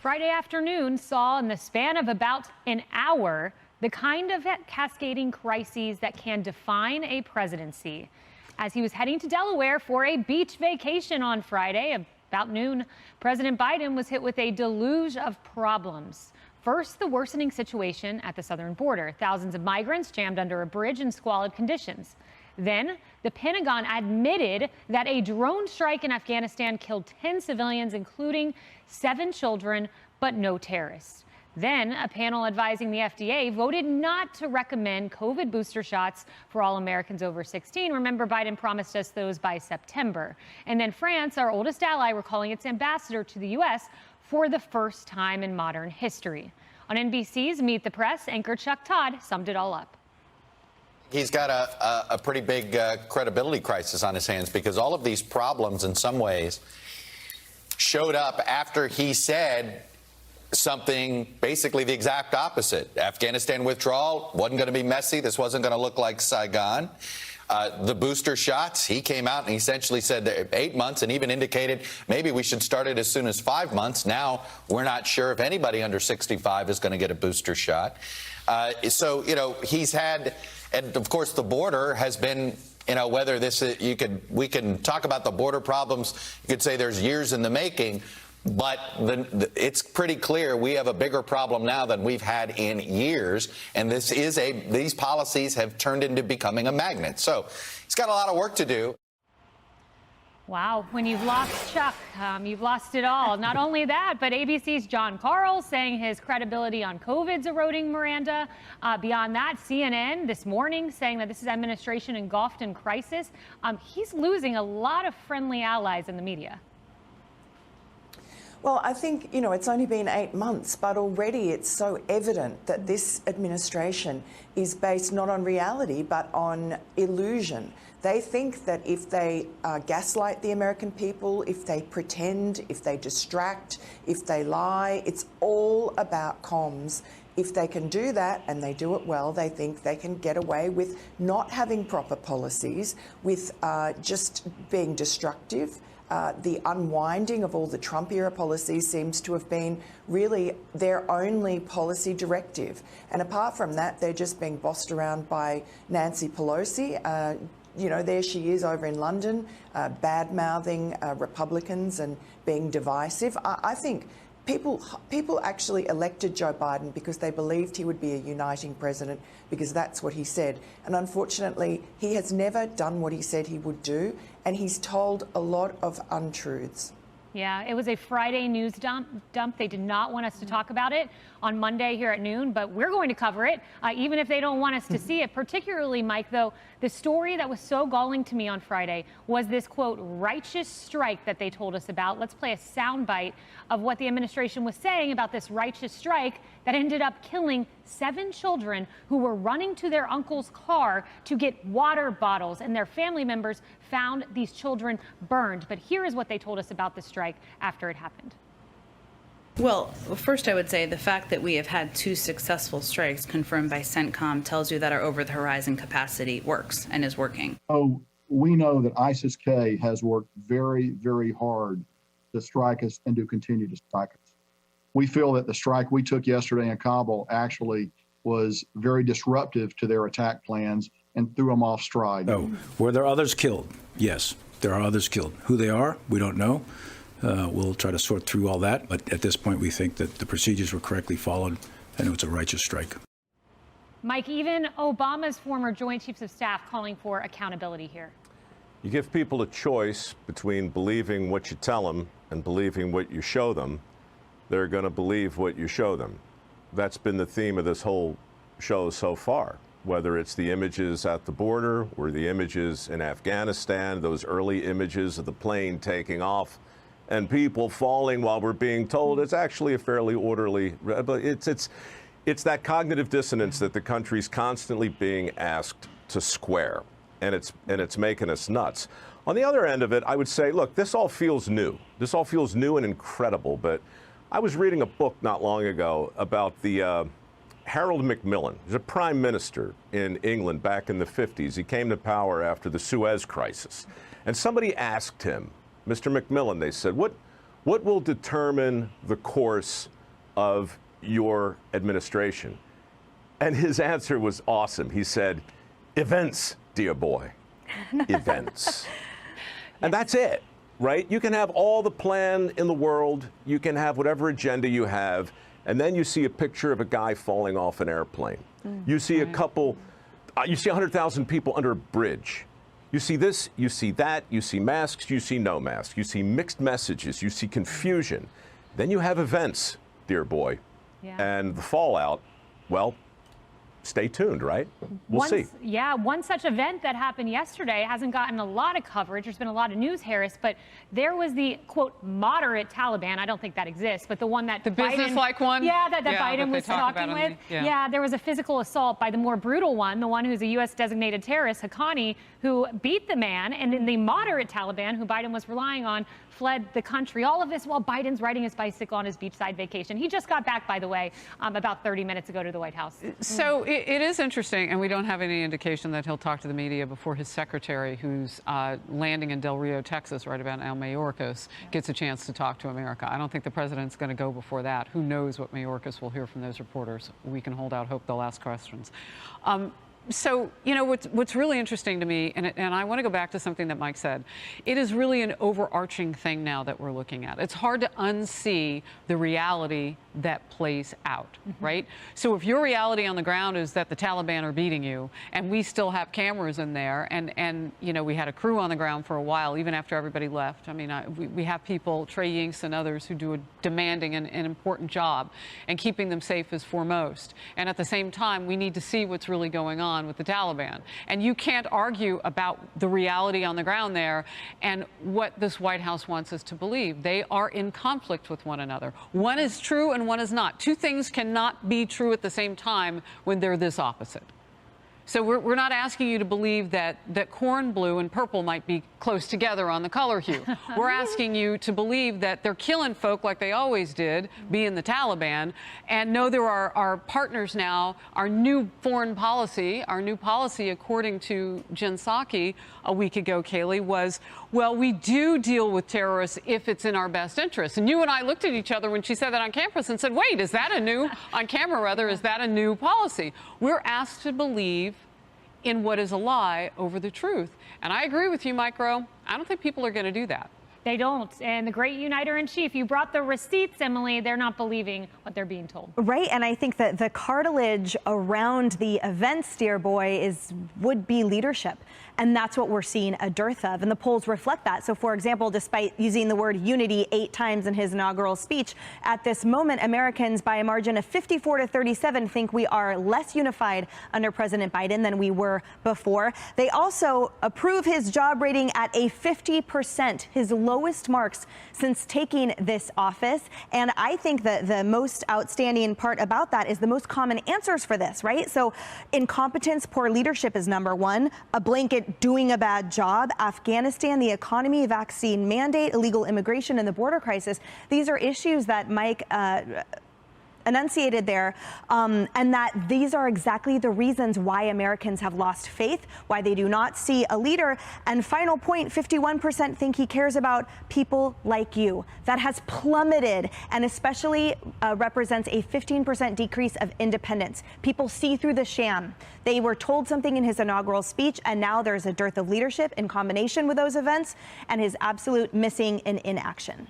Friday afternoon saw in the span of about an hour the kind of cascading crises that can define a presidency. As he was heading to Delaware for a beach vacation on Friday, about noon, President Biden was hit with a deluge of problems. First, the worsening situation at the southern border. Thousands of migrants jammed under a bridge in squalid conditions. Then, the Pentagon admitted that a drone strike in Afghanistan killed 10 civilians, including 7 children, but no terrorists. Then, a panel advising the FDA voted not to recommend COVID booster shots for all Americans over 16. Remember, Biden promised us those by September. And then France, our oldest ally, recalling its ambassador to the U.S. for the first time in modern history. On NBC's Meet the Press, anchor Chuck Todd summed it all up. He's got a pretty big credibility crisis on his hands because all of these problems, in some ways, showed up after he said something basically the exact opposite. Afghanistan withdrawal wasn't going to be messy. This wasn't going to look like Saigon. The booster shots, he came out and essentially said 8 months and even indicated maybe we should start it as soon as 5 months. Now we're not sure if anybody under 65 is going to get a booster shot. So, he's had, and of course the border has been, whether this is, we can talk about the border problems. You could say there's years in the making. But it's pretty clear we have a bigger problem now than we've had in years. And these policies have turned into becoming a magnet. So he's got a lot of work to do. Wow. When you've lost Chuck, you've lost it all. Not only that, but ABC's John Karl saying his credibility on COVID's eroding, Miranda. Beyond that, CNN this morning saying that this is administration engulfed in crisis. He's losing a lot of friendly allies in the media. Well, I think, it's only been 8 months, but already it's so evident that this administration is based not on reality, but on illusion. They think that if they gaslight the American people, if they pretend, if they distract, if they lie, it's all about comms. If they can do that, and they do it well, they think they can get away with not having proper policies, with just being destructive. The unwinding of all the Trump-era policies seems to have been really their only policy directive. And apart from that, they're just being bossed around by Nancy Pelosi. There she is over in London, bad-mouthing Republicans and being divisive. I think people actually elected Joe Biden because they believed he would be a uniting president, because that's what he said. And unfortunately, he has never done what he said he would do, and he's told a lot of untruths. Yeah, it was a Friday news dump. They did not want us to talk about it on Monday here at noon, but we're going to cover it, even if they don't want us to see it. Particularly, Mike, though, the story that was so galling to me on Friday was this, quote, righteous strike that they told us about. Let's play a soundbite of what the administration was saying about this righteous strike that ended up killing 7 children who were running to their uncle's car to get water bottles, and their family members found these children burned. But here is what they told us about the strike after it happened. Well, first I would say the fact that we have had 2 successful strikes confirmed by CENTCOM tells you that our over-the-horizon capacity works and is working. Oh, we know that ISIS-K has worked very, very hard to strike us and to continue to strike us. We feel that the strike we took yesterday in Kabul actually was very disruptive to their attack plans and threw them off stride. Oh, were there others killed? Yes, there are others killed. Who they are, we don't know. We'll try to sort through all that. But at this point, we think that the procedures were correctly followed and it was a righteous strike. Mike, even Obama's former Joint Chiefs of Staff calling for accountability here. You give people a choice between believing what you tell them and believing what you show them. They're going to believe what you show them. That's been the theme of this whole show so far, whether it's the images at the border or the images in Afghanistan, those early images of the plane taking off and people falling while we're being told it's actually a fairly orderly. But it's that cognitive dissonance that the country's constantly being asked to square, and it's making us nuts. On the other end of it, I would say, look, this all feels new. This all feels new and incredible. But I was reading a book not long ago about the Harold Macmillan. He's a prime minister in England back in the 50s. He came to power after the Suez Crisis. And somebody asked him, Mr. Macmillan, they said, what will determine the course of your administration? And his answer was awesome. He said, events, dear boy, events. And that's it, right? You can have all the plan in the world. You can have whatever agenda you have. And then you see a picture of a guy falling off an airplane. You see a couple, you see 100,000 people under a bridge. You see this, you see that, you see masks, you see no masks. You see mixed messages, you see confusion. Then you have events, dear boy. Yeah. And the fallout, well, stay tuned, right? We'll see. Yeah, one such event that happened yesterday hasn't gotten a lot of coverage. There's been a lot of news, Harris, but there was the, quote, moderate Taliban. I don't think that exists, but the one that the Biden, business-like one? Yeah, that Biden was talking with. Yeah, there was a physical assault by the more brutal one, the one who's a U.S. designated terrorist, Haqqani, who beat the man, and then the moderate Taliban, who Biden was relying on, fled the country. All of this while Biden's riding his bicycle on his beachside vacation. He just got back, by the way, about 30 minutes ago to the White House. So it is interesting, and we don't have any indication that he'll talk to the media before his secretary, who's landing in Del Rio, Texas, right about now, Mayorkas, gets a chance to talk to America. I don't think the president's going to go before that. Who knows what Mayorkas will hear from those reporters? We can hold out hope they'll ask questions. So, you know, what's really interesting to me, and I want to go back to something that Mike said, it is really an overarching thing now that we're looking at. It's hard to unsee the reality that plays out, right? So if your reality on the ground is that the Taliban are beating you, and we still have cameras in there, and you know, we had a crew on the ground for a while, even after everybody left. I mean, we have people, Trey Yinks and others, who do a demanding and important job, and keeping them safe is foremost. And at the same time, we need to see what's really going on with the Taliban. And you can't argue about the reality on the ground there and what this White House wants us to believe. They are in conflict with one another. One is true and one is not. Two things cannot be true at the same time when they're this opposite. So we're not asking you to believe that corn blue and purple might be close together on the color hue. We're asking you to believe that they're killing folk like they always did, being the Taliban, and know there are our partners now. Our new foreign policy, our new policy, according to Jen Psaki a week ago, Kayleigh, was, well, we do deal with terrorists if it's in our best interest. And you and I looked at each other when she said that on campus and said, wait, is that a new, on camera rather, is that a new policy? We're asked to believe in what is a lie over the truth. And I agree with you, Micro. I don't think people are going to do that. They don't. And the great uniter-in-chief, you brought the receipts, Emily. They're not believing what they're being told. Right. And I think that the cartilage around the events, dear boy, would be leadership. And that's what we're seeing a dearth of. And the polls reflect that. So, for example, despite using the word unity 8 times in his inaugural speech, at this moment, Americans by a margin of 54-37 think we are less unified under President Biden than we were before. They also approve his job rating at a 50%, his lowest marks since taking this office. And I think that the most outstanding part about that is the most common answers for this, right? So incompetence, poor leadership is number one, a blanket doing a bad job, Afghanistan, the economy, vaccine mandate, illegal immigration, and the border crisis. These are issues that Mike enunciated there, and that these are exactly the reasons why Americans have lost faith, why they do not see a leader. And final point, 51% think he cares about people like you. That has plummeted and especially represents a 15% decrease of independence. People see through the sham. They were told something in his inaugural speech, and now there's a dearth of leadership in combination with those events and his absolute missing in inaction.